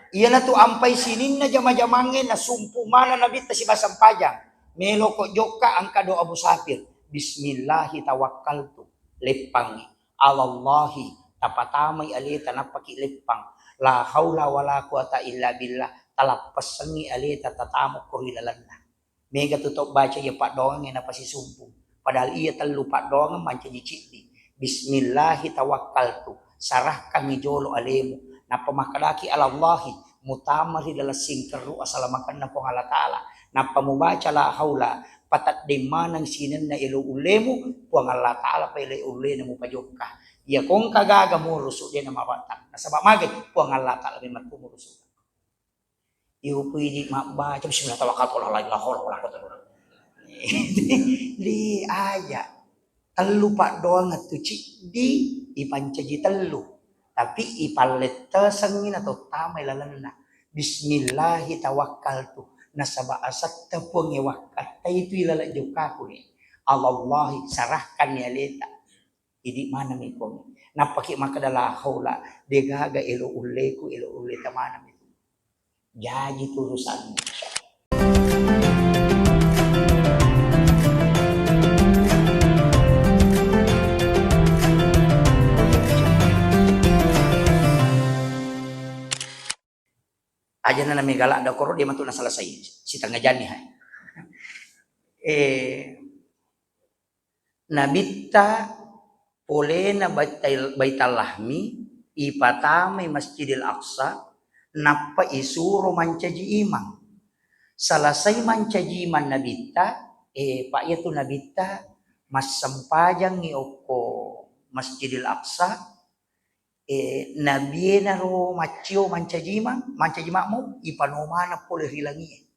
Iya na tu ampai sinin na jama-jamangin na sumpu mana nabi ta si basampajang. Melo ko joka ang kado Abu Safir. Bismillahi tawakkaltu. Lepang alallahi tapatamay alita napaki lepang. La haula wala quwata illa billah. Talappasangi alita tatamo kurilalan na. Mega tutok baca ya pak doang na pasisumpu. Padahal iya telu pak doang manca jicili. Bismillahi tawakkaltu. Sarahkan jolo alemu. Na pamakalaki alallahi mutamari dala singkeru asalamakan na po Allah Ta'ala na pamubaca la haula patat di manang sinan na ilo ulemu po Allah Ta'ala pa ilo ule na mo pajokka iya kong kagaga mo ruso din na mabatan nasabak magay po Allah Ta'ala may matumuruso iyo pwede mabaca bismillah tawakat wala la haula wala quwwata di aya telu pak doang atuci di ipancaji telu tapi ipalet sangin atau tamay lalana. Bismillahi tawakkaltu. Nasaba asat tepung wakat. Itu ilala joka ko ni. Allahi sarahkan ni alita. Idi mana mi ko. Napaki makadala haula. Degaga ilo uleku ilo uleta mana mi. Jadi turusan. Aja na namigala ada koro dia matu na selesai si tengah jani hai. Nabita oleh na baital lahmi ipatame Masjidil Aqsa napa isuro mancaji imang. Selesai mancaji iman nabita pak itu nabita mas sempajang ni oko Masjidil Aqsa nabi na ro macio mancajima mo ipanomana pole hilangi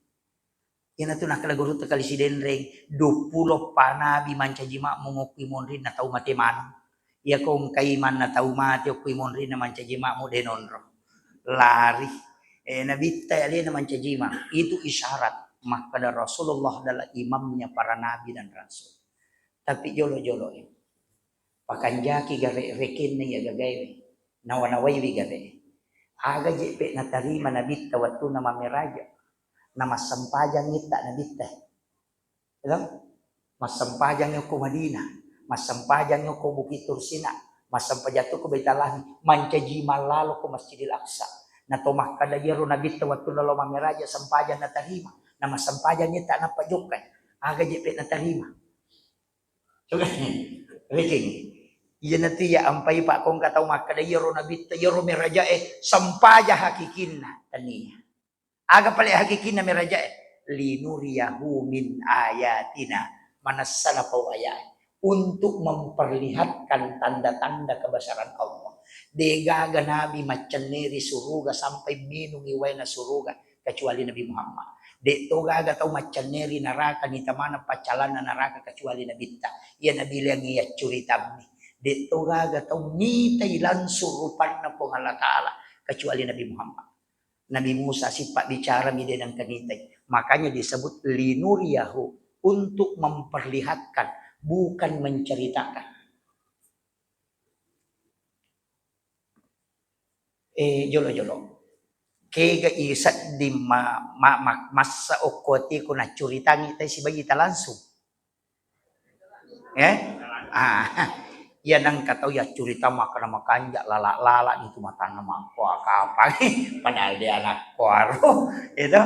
yana tu nakalaguro ta kali sidenreng 20 panabi mancajima mo ngokui monrin na tau mate man ya kong kaiman na tau mate okui monrin na mancajima mo denonro lari nabi ta ali na mancajima itu isyarat makada Rasulullah adalah imamnya para nabi dan rasul tapi jolo-jolo pakanjaki gare rekin ya gagai nawanaway bigare aga jepe na tarima nabita waktu nama meraja nama sampajang ita nabita alam mas sampajang ko Madinah mas sampajang ko Bukit Tursina mas sampajang ko Baitalahi mancaji malalo ko Masjidil Aqsa na tomah kada jero nabita waktu lalo mameraja sampajang na tarima nama sampajang ita na pajokay aga jepe na tarima so reking iya nanti ya ampai pak kong katau makada yoro nabita yoro meraja sampaja hakikinna tania aga pale hakikinna meraja linuriyahu min ayatina manasala pau ayat untuk memperlihatkan tanda-tanda kebesaran Allah degaga nabi macaneri suruga sampai minum iwaina suruga kecuali Nabi Muhammad de togaga tau macaneri neraka ni tamana pacalana neraka kecuali nabi ta iya nabi yang iya curitamni dito gaga tau mitay lansur rupan na po Allah Ta'ala kecuali Nabi Muhammad. Nabi Musa sipak bicara mide ng kanitay. Makanya disebut linuriyahu untuk memperlihatkan bukan menceritakan. Jolo-jolo. Kega isat di masa okoti ko na curitangi tayo si bagita langsung. Yan ang kataw ya curita maka nama kanjak lala itu mata nama ko apa padahal dia anak kuaro itu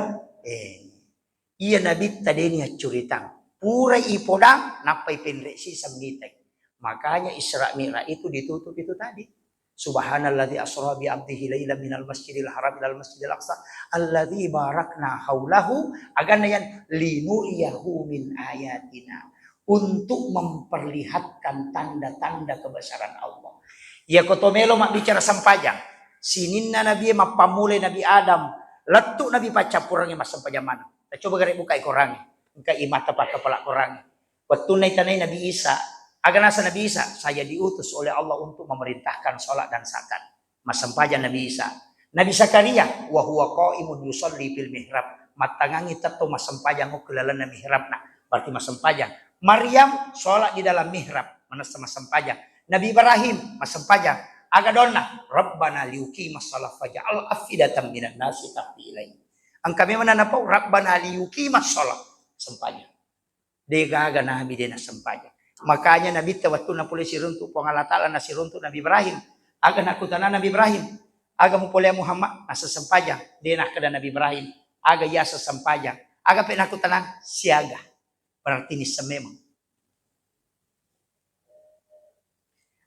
iya nabi tadi niya curita pura ipodang napai penreksi samgitek makanya Isra Mi'raj itu ditutup itu tadi subhanalladzi asra bi 'abdihi lailan minal masjidil haram ilal masjidil aqsa alladzi barakna haulahu agana yan linuriyahu min ayatina untuk memperlihatkan tanda-tanda kebesaran Allah. Ya kotomelo mak bicara sampajang. Sininna Nabi mapamulai Nabi Adam. Letuk Nabi paca kurangnya mas sampajang mana. Coba garek buka korangnya. Buka imata pak kepala korangnya. Waktu tanai Nabi Isa. Agar nasa Nabi Isa. Saya diutus oleh Allah untuk memerintahkan sholat dan zakat. Mas sampajang Nabi Isa. Nabi Zakaria. Wahuwa qa'imun yusalli fil mihrab. Matangangi tato mas sampajang ukulalan na mihrab na. Berarti mas sampajang. Maryam sholat di dalam mihrab. Mana sama sempajang. Nabi Ibrahim mas sempajang. Aga donna, Rabbana liyuqimas shalah faj'al afidatan minan nasi tahwi ilaihi. Ang kami mananapaw, Rabbana liyuqimas shalah. Sampanya. Degaga nabi din na sampanya. Makanya Nabi tawattu na puli siruntu po Allah Ta'ala na siruntu Nabi Ibrahim. Aga nakutana Nabi Ibrahim. Aga mo puli Muhammad nasa sampanya. Di nakada Nabi Ibrahim. Aga yasa sampanya. Aga pinakutanan siaga. Berarti ni memang.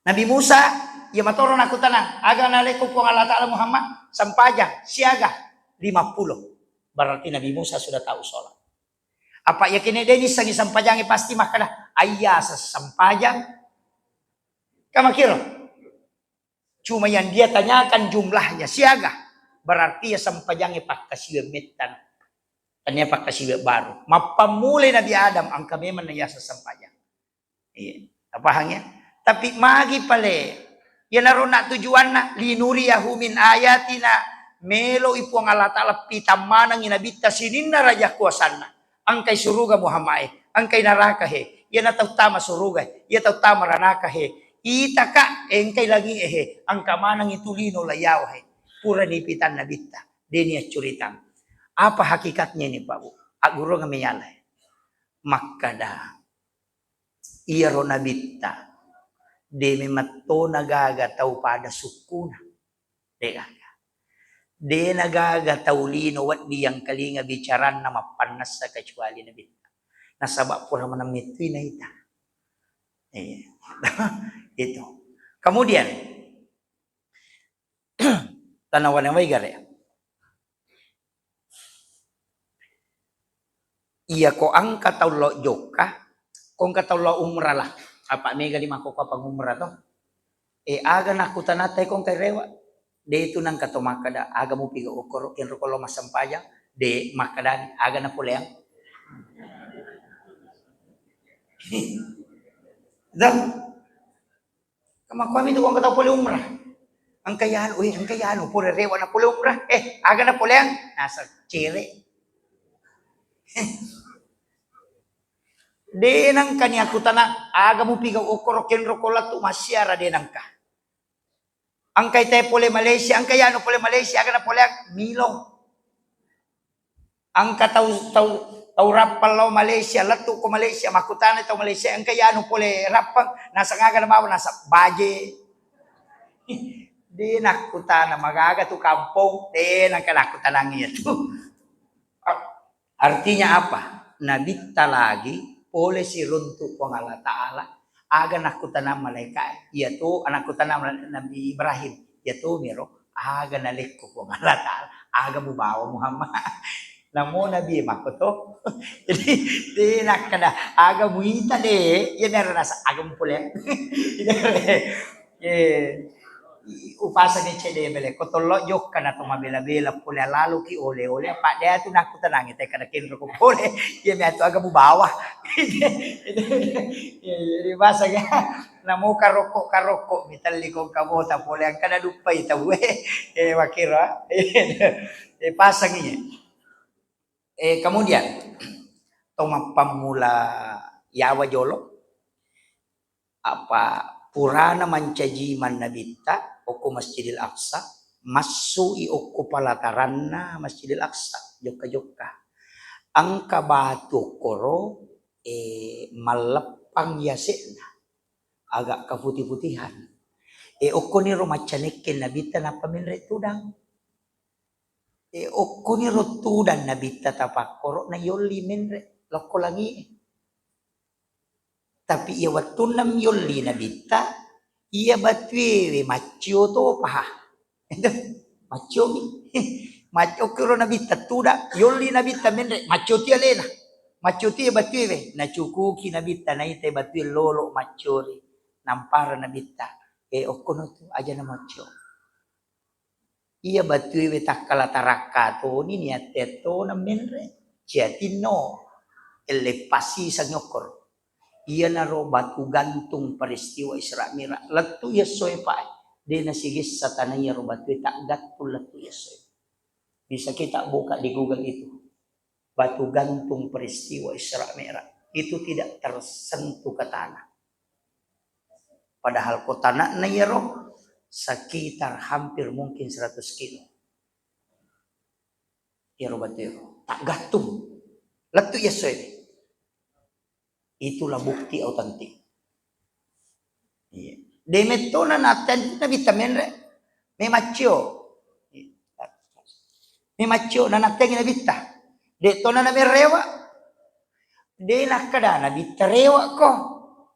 Nabi Musa, ya matoro nakutanan. Aga naleko po Allah Ta'ala Muhammad. Sampanya, siaga. 50. Berarti Nabi Musa sudah tahu sholat. Apa yakin Denis sang isang pajang pasti makana ayah sa sampajang. Kamakiro. Cuma yang dia tanyakan jumlahnya siaga. Berarti ya sampajang pakasiwe metan. Tanya pakasiwe baru. Mapamulay Nabi Adam ang kami manaya sa sampajang. Iya. Apa hangnya? Tapi magi pale. Yan naroon na tujuan na linuriyahu min ayatina melo ipo ang Allah Ta'ala pitamanang inabita sinin na raja kuwasan na. Ang kay suruga Muhammad, ang kay naraka he, yan ataw tama suruga, yan ataw tama ranaka he, ita ka, ang kay lagi ang kamanang itulino layaw he, pura nipitan na bita, dini at curitan. Apa hakikatnya ini Pak Bu? Aguro nga mayalay. Makada, iyaro na bita, demi mato nagagataw pada sukuna. Deka. De nagagataw lino wat diyang kalinga bicaran na mapanas sa kecuali na bita. Nasaba po naman ang mitwi na ita. Ito. Kemudian, tanawan ng may gare. Iya ko ang katawlo joka, kung katawlo umra lah. Apa mega lima ko kapag umra to? Aga na kutanatay kong kay rewa. De itu nang katomakada aga mo piga okoro ken rokolo masampaya de makadani aga na puleang dam kama kami tu kong kataw pule umrah ang kayano pure rewa na pule umrah aga na puleang nasa cire de nang kanya kutana aga mo piga okoro ken rokolo tu masyara de nang ka. Ang kay tayo pole Malaysia, ang kayano pole Malaysia, aga na pole milong. Ang tau rapal law Malaysia, latu ko Malaysia, makutana ito Malaysia, ang kayano pole rapang, nasa ngaga na mawa, nasa baje. Di nakutana, magaga to kampong, nang kanakutana niya to. Artinya apa? Nabita lagi, pole si runtuk ko Allah Ta'ala, aga nakutana malaikat yaitu anak kutana Nabi Ibrahim yaitu miro aga nalikko ko Allah Ta'ala aga mubawa Muhammad namo Nabi makoto jadi di nakada aga muita de yan nasa aga pule upasa ni chede bele kotollo yok kana to mabela-bela pule lalu ki ole pak dia tu nakutana ngite kana kinro ko pole yan ato aga mubawa jadi bahasa ka namo karoko mitali ko kabota pole ang kada dupay tawe makira pasang niya kemudian pamula yawa jolo apa purana mancajiman nabita oko Masjidil Aqsa masui oko palataranna Masjidil Aqsa jokka ang kabatu koro malepang yasena agak keputih-putihan oko ni romacanekin nabita na paminre tudang oko ni rotudan nabita tapakoro na yoli minre loko langi tapi ia watunam yoli nabita ia batwe macio to paha itu macio macio kiro nabita tuda yoli nabita minre macio tia lena macio tia batwe na cukuki nabita na ite batwe lolo maciori nampara nabita okono tu aja na macio ia batwe takala taraka to ni niate to na minre ciatino ele pasi sa nyokor iya naro batu gantung peristiwa Isra Mi'raj latu yasoy pa di nasigis sa tanay ro batu tak gatul latu yasoy bisa kita buka di Google itu batu gantung peristiwa Isra Mi'raj itu tidak tersentuh ke tanah padahal ko tanah na yero sekitar hampir mungkin 100 kilo. Ya robatero, tak gantung. Letu ya soy. Itulah bukti autentik. Iya. Demetona natin na vitamin re. May macho. May macho na natin na vita. Deto na rewa. De nakada na rewa ko.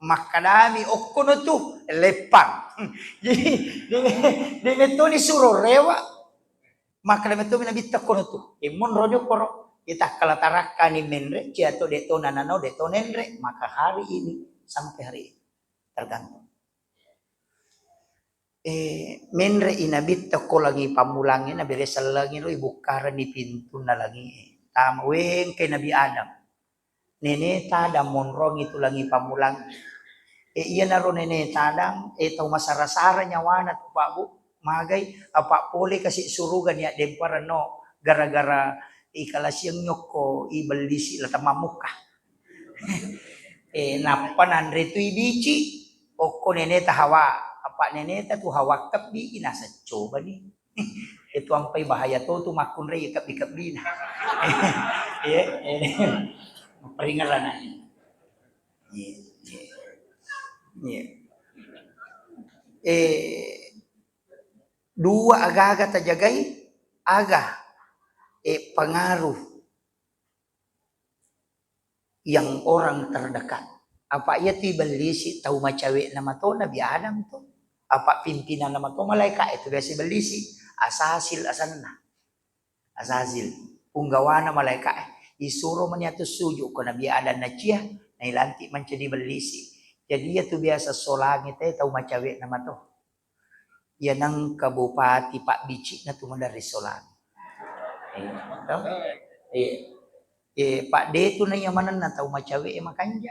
Makadami okko no tu lepang. Jadi demeto ni suro rewa. Maka itu minabita ko na to. Imon rodyo koro. Kita kalatarakan ni menre. Ciato deto nanano deto nenre. Maka hari ini sampai hari ini. Tergantung. Menre inabita ko lagi pamulangin. Nabiresal lagi lo. Ibukaran ni pintu na lagi. Tamaweng kay Nabi Adam. Neneta monrong itu lagi pamulang. Iya na ro neneta adam. Ito masarasara nyawana to pa bu. Magay apa pole kasi surugan ya dempara no gara-gara ikalasiyang nyoko ibalisi la tamamuka. Napan andre tu ibici oko neneta hawa apa neneta tu hawa kapi inasa coba nih. Itu ampai bahaya tu makun re kapi na. Peringaran na. Dua aga-aga tajagay aga pengaruh yang orang terdekat. Apa ia tibalisi tahu macawe nama to Nabi Adam to. Apa pimpinan nama to malaikat itu biasa balisi asasil asanna. Asasil punggawana malaikat isuruh maniatu sujuk ke Nabi Adam na cia na ilanti mencadi balisi. Jadi ia tu biasa solangit tahu macawe nama to. Ya nang kabupati Pak Bici na tuman dari Solan. Pak D tu na yamanan na tahu macawe makanja.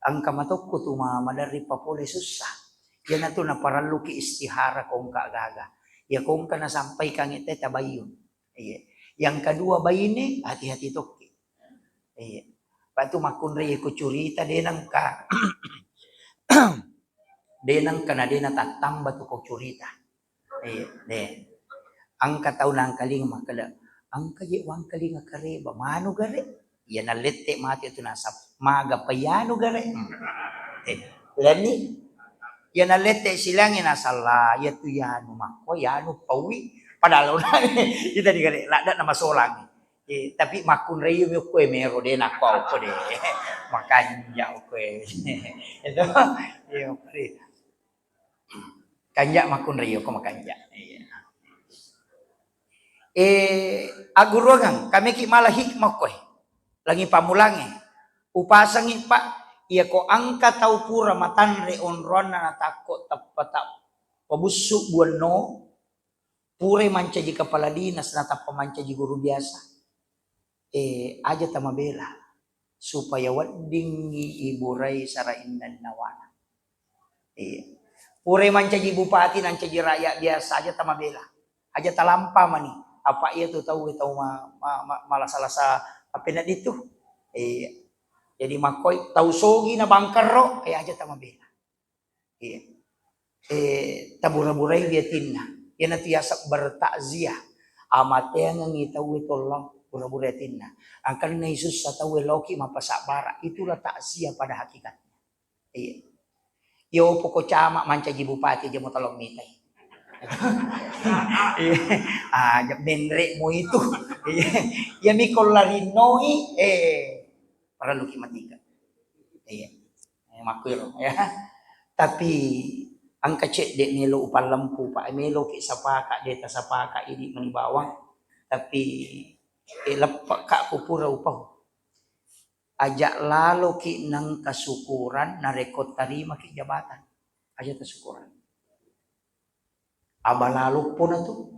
Ang kamatokko tu mama dari Papole susah. Ya na tu na paralu ki istihara kong kaagaga. Ya kong ka na sampai kang ite tabayun. Yang kedua bayine hati-hati toki. Patu makun re ko curita denang ka. Denang kana dena tatamba tu kau curita. Angka tahu nang kaling makala. Angka je wang kaling kareba manu gare. Ya na lette mati tu nasab maga payano gare. Lani ya na lette silangin asalla ya tu yanu mako yanu pawi padahal na kita digare lada nama solang. Tapi makun reyu ko mero dena ko de. Makanya ko. Itu yo kanja makun reyo ko makanja. Agurugang kami ki malah hikmah ko. Lagi pamulangi. Upasangi pak iya ko angka tau pura matanre onron na natako tapata pabusuk buano pure mancaji kepala dinas natap pemancaji guru biasa. Aja tamabela supaya wadingi iburai sara indan nawana. Pure mancaji bupati nan caji rakyat biasa aja tamabela. Aja talampa mani. Apa ia tu tahu malah salah apa nak itu. Jadi makoy tahu sogi na bangkar ro aja tamabela. Tabura-burai dia tinna. Yan tiasa bertakziah. Amat yang ngitaw ito lang pura-burai tinna. Ang kanina Yesus sa tahu loki mapasabara. Itulah takziah pada hakikatnya. Yo poko cama mancaji bupati aja mau tolong mitay. Benre mo itu. Ya mikol larinoi para luki matika. Makwiro ya. Tapi ang kacet de nilo upal lampu pa melo ki sapaka deta sapaka ini manibawang tapi lepak ka pupura upaw. Ajak lalo ki nang kasukuran na rekod tarima ki jabatan. Aja kasukuran. Abalalo po na to.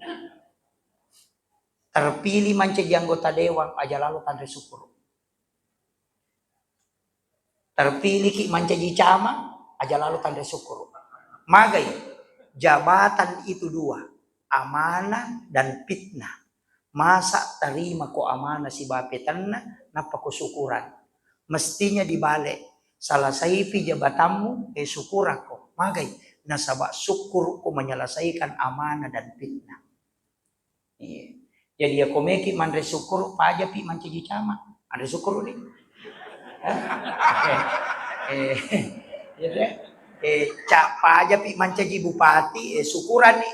Terpilih menjadi anggota dewan aja lalu tanda syukur. Terpilih ki menjadi camat aja lalu tanda syukur. Magai jabatan itu dua, amanah dan fitnah. Masa terima ko amanah si bapetanna napa ko syukuran. Mestinya dibalik. Salah saipi jabatanmu syukur ako. Magai nasaba syukur ko menyelesaikan amanah dan fitnah. Iya. Jadi ya komeki mandre syukur paja pi manci cama. Andre syukur ni. Jadi cak paja pi manci bupati syukuran ni.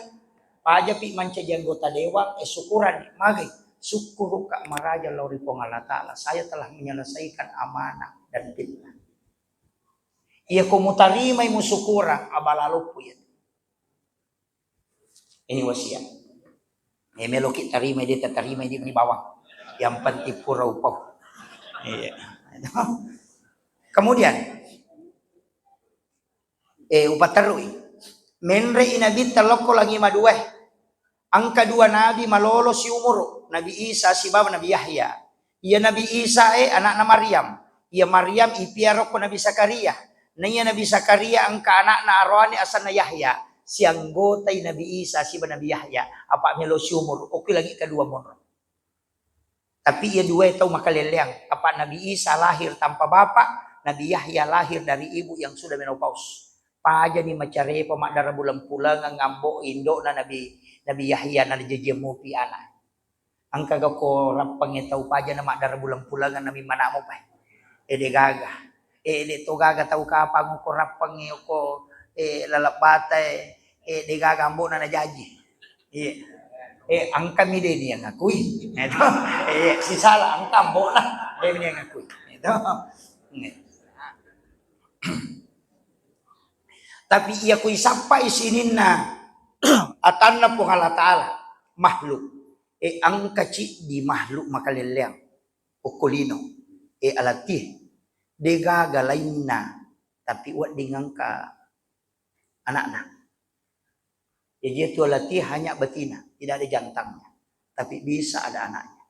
Paja pi manci anggota dewan syukuran ni. Magi syukur ka maraja lauri Allah Ta'ala. Saya telah menyelesaikan amanah dan fitnah. Ia komutarima imu syukuran abalalu pu ya. Ini wasiat. Melokit tarima dia terima dia di bawah. Yang penting pura upau. Iya. Kemudian upatarui menre inabi taloko lagi madueh. Angka dua nabi malolo si umur. Nabi Isa si baba Nabi Yahya. Ia Nabi Isa anak Maryam. Ia Maryam ipiaro ko Nabi Zakaria. Naya Nabi Zakaria angka anak na arwani asana Yahya. Si anggota Nabi Isa si Nabi Yahya. Apa melo si umur. Oke lagi kedua monro. Tapi ia dua tahu makaleleang. Apa Nabi Isa lahir tanpa bapak. Nabi Yahya lahir dari ibu yang sudah menopause. Paja ni macare pamak darah bulan pulang ngambo indo na Nabi Yahya na jejemu pi anak. Angka ko rapang tahu paja na mak darah bulan pulang Nabi mana mo pa. Ede gaga. Ede to gaga tahu kapang ko rapang ko lalapate de gaga ambo na najaji. Angka mi de ni ngakui. Ito. Si sala angka ambo na de ni ngakui. Ito. Tapi ia kui sampai sini na atanna po Allah Ta'ala makhluk ang kaci di makhluk makaleleang ukulino alatih dega galain na tapi wat dengan ka anak-anak. Jadi itu alatih hanya betina, tidak ada jantangnya, tapi bisa ada anaknya.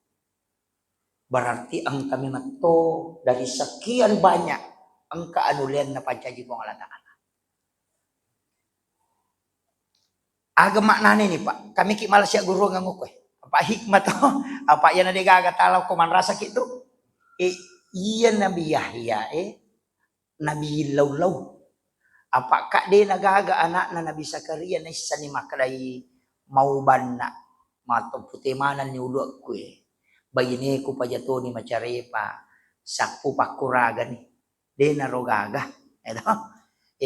Berarti ang kami mato dari sekian banyak angka anulian na pancaji po Allah Ta'ala. Agak maknanya nih Pak, kami ki malas ya guru nganguk apa hikmah tuh, apa yang ada gaga talau koman rasa gitu, iya Nabi Yahya, Nabi Laulau, apa kak dia nagaga anak na Nabi Zakaria nih sani makalai mau banna, mato putih mana ni ulu aku bayi ni ku pajato ni macare pa, sakpu pakuraga nih, dia narogaga,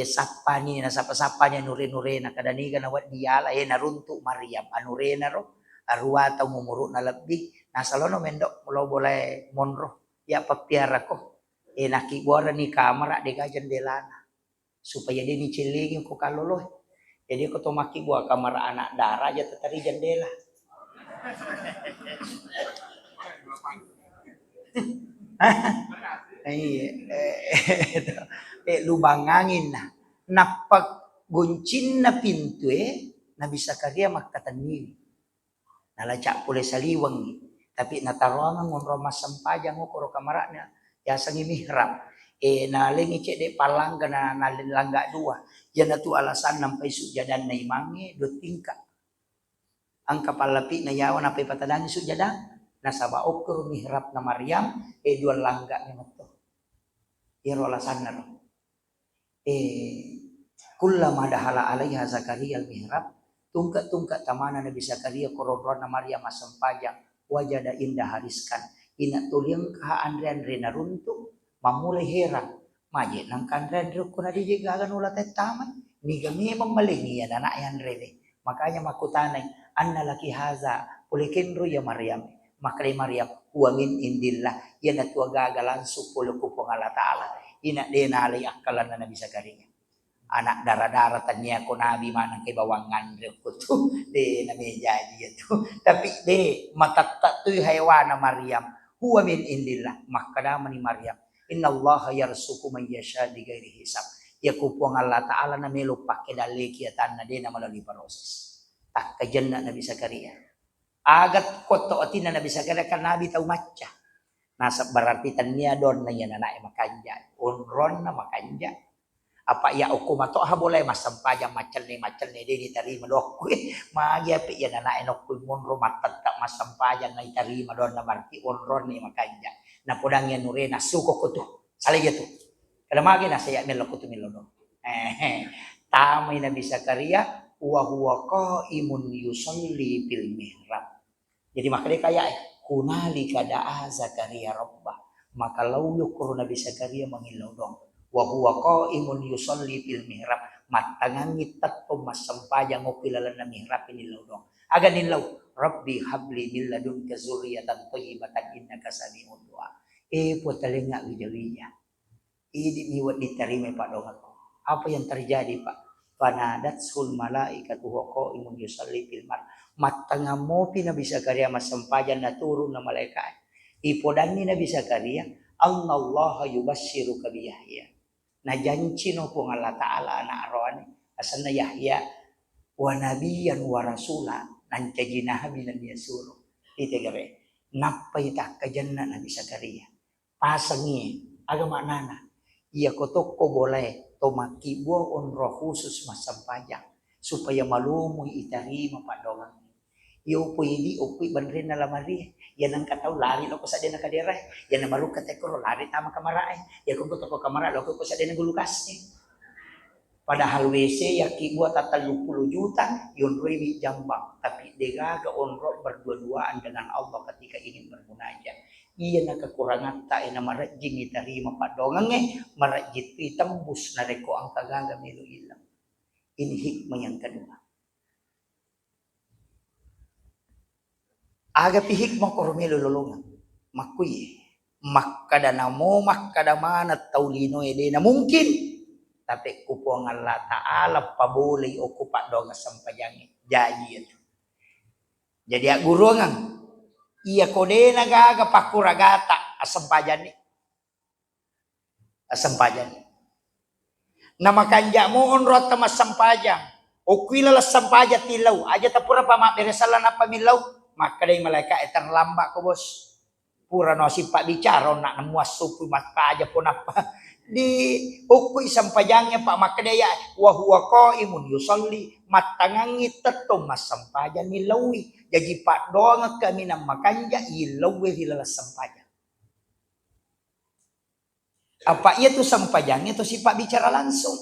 sapa ni nasapa-sapa niya nure-nure na kadanigan na wat diyala naruntuk Maryam anure na ro arwa taw mumuro na labbi nasalono mendok mulo boleh monro ya papiara ko nakibora ni kamera de ka jendelana supaya dia dicilingin ko kaloloy jadi ko to makibua kamera anak dara aja tetari jendela lubang angin na napag guncin na pintu Nabi Zakaria magkatanim nalacak pula saliwang tapi natarongan ngunro masampajang ukuro kamaranya yasang imihrab nalingi cek de palangga na nalilangga dua yan na tu alasan nampai sujadan na imangi do tingka ang kapalapi na yawan napay patadani sujadan nasaba ukuro mihrab na Maryam dua langga ni mato iro alasan na ro kullama dahala alaiha Zakaria al-mihrab tungkat tamana Nabi Zakaria korodron na Maryam masampajang wajada indah hariskan ina tuliang ka andre naruntuk mamulai heran maje nang kandre ko na dijigagan ulat taman ni gami maling ya anak yan rele makanya makutanay anna laki haza ulikinru ya Maryam makri Maryam wa min indillah yan atwa gagalan supul ko Allah Ta'ala ina denali akalan na Nabi Zakaria anak darah-darah tanya ko nabi manang kay bawangan ko to de na jadi itu tapi de matatta tu haywan na Maryam huwa min indillah makadama ni Maryam innallaha yarsuku man yasha bi ghairi hisab ya ko po Allah Ta'ala na melo pakke dali kiatan na de na melalui proses tak kajanna Nabi Zakaria agat ko to atin na Nabi Zakaria kan nabi tau macca nasa berarti tania don na yan anak makanja unron na makanja apa ya hukum atau boleh masampajang macam ni dia diterima dok magi api yan anak enok munro matat tak masampajang na diterima don na berarti unron ni makanja na podang yan nure na suko ko tu salah gitu kada magi na saya melok ko tu melono tamay Nabi Zakaria wa huwa qaimun yusalli fil mihrab. Jadi makanya kayak hunalika da'a Zakaria rabbah. Maka lau yukur Nabi Zakaria mengilau dong. Wa huwa qaimun yusalli fil mihrab. Matangangit tatto masampayang o pilalan na mihrab inilau dong. Aga nilau Rabbi habli min ladunka zurriyatan thayyibatan innaka sami'ud du'a. Po talinga wijalinya. Ini miwat diterima Pak Dongat. Apa yang terjadi Pak? Fanadatsul malaikatu wa qaimun yusalli fil mar. Matangamopi Nabi Zakaria masampajan na turun na malaikat. Ipodani Nabi Zakaria, Allah yubashiruka bi Yahya. Na janji no po Allah Ta'ala na arwani asan na Yahya wa nabiyan wa rasula nanti jinahabi na niya suruh. Itegare, napay tak kajanna Nabi Zakaria. Pasangi, agama nana. Iya kotok ko boleh tomakibo on roh khusus masampajang supaya malumuy itarima padongan. Iyo po hindi upoy banrin na lamari. Yan ang kataw lari lo ko sa din nakadira. Yan na maruk katekoro lari tama kamaraay. Yan kung ko kamara lo ko sa din nagulukas ni. Padahal WC yaki buat 30 juta yon rewi jambang tapi degaga onro berdua-duaan dengan Allah ketika ingin bermunajat. Iya na kekurangan tayo na marajing itarima padongange marajit itambus na reko ang kagaga milo ilang. Ini hikmah yang kedua. Aga pi hikmah kormelo lolongan. Makuy makkadana mana taulino ede na mungkin tapi kupuang Allah Ta'ala pabuli o kupak donga sampajangi jaji itu. Jadi ak guru ngang iya kode nagaga pakuragata asampajan ni asampajan nama kanja mo onrot ta masampajang o kuilala sampaja tilaw aja tapura pa maberesalan na pamilaw maka day malaika etang lamba ko bos pura no si pak bicara nak namuas supu maka aja pun apa di ukoy sampajangnya Pak Makadaya wa huwa qaimun yusalli matangangit tetong masampajan ni lawi jadi Pak doang kami nang makanja ilawi hilala sampajang apa ia tu sampajangnya tu si Pak bicara langsung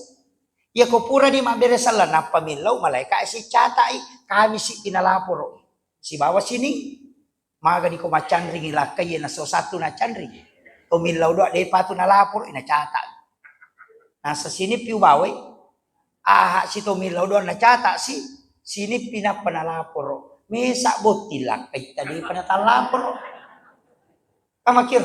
ya ko pura di maberesalan apa milau malaikat si catai kami si pinalapor si bawa sini maga di ko macandring ilakay na so satu na candring tumilaw doa de patu na lapor ina catat. Nah sa sini piu bawe aha si tumilaw doa na catat si sini pinapanalapor. Mesa botilak kay tadi panatalapor. Kamakir.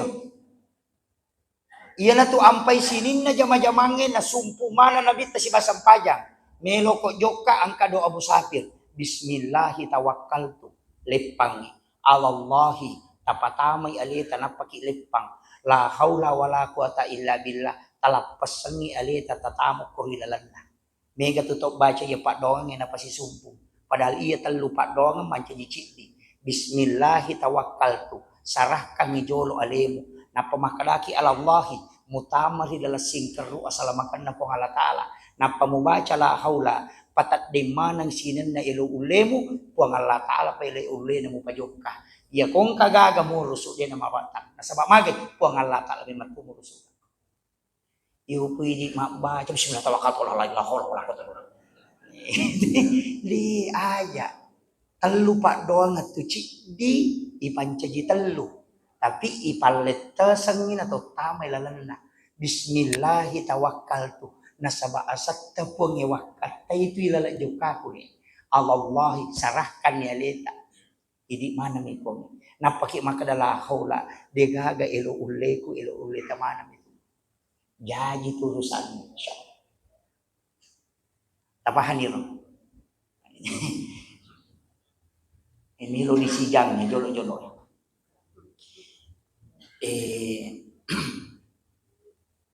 Iya na tu ampay sinin na jamajamangin na sumpumana na bita si basampajang. Melo ko joka ang kado Abu Safir. Bismillahi tawakkaltu lepangi. Alallahi tapatamay alita napakilipang. La haula wala quwata illa billah talappasangi alita tatamu kurilalanna. Mega tutok baca ya Pak doang yang apa si sumpu. Padahal ia telu Pak doang manca nyiciti. Bismillahi tawakkaltu sarahkan ngijolo alemu na pamakalaki alallahi mutamari dalam singkeru asalamakan na pong Allah Ta'ala na pamubaca la haula patat de manang sinan na ilo ulemu pong Allah Ta'ala pa ilo ule na mo pajokka. Ya kung kagaga mo rusuk dia na mabatan. Nasabak magay, puang Allah Ta'ala may matpumurusuk. Iyo pwede mabaca, bismillah tawakal, wala di aja. Telu Pak doang atu cik di ipancaji telu. Tapi ipalet sengin atau tamay lalana. Bismillahi tawakkaltu. Nasabak asat tepung ewakat. Itu ilalak jukaku ni. Allahi sarahkan ya leta. Idi mana mi pong napaki makadala haula degaga ilo uleku ilo ule tamana itu jadi turusan tapahan iro ini lo di sidangnya jolo-jolo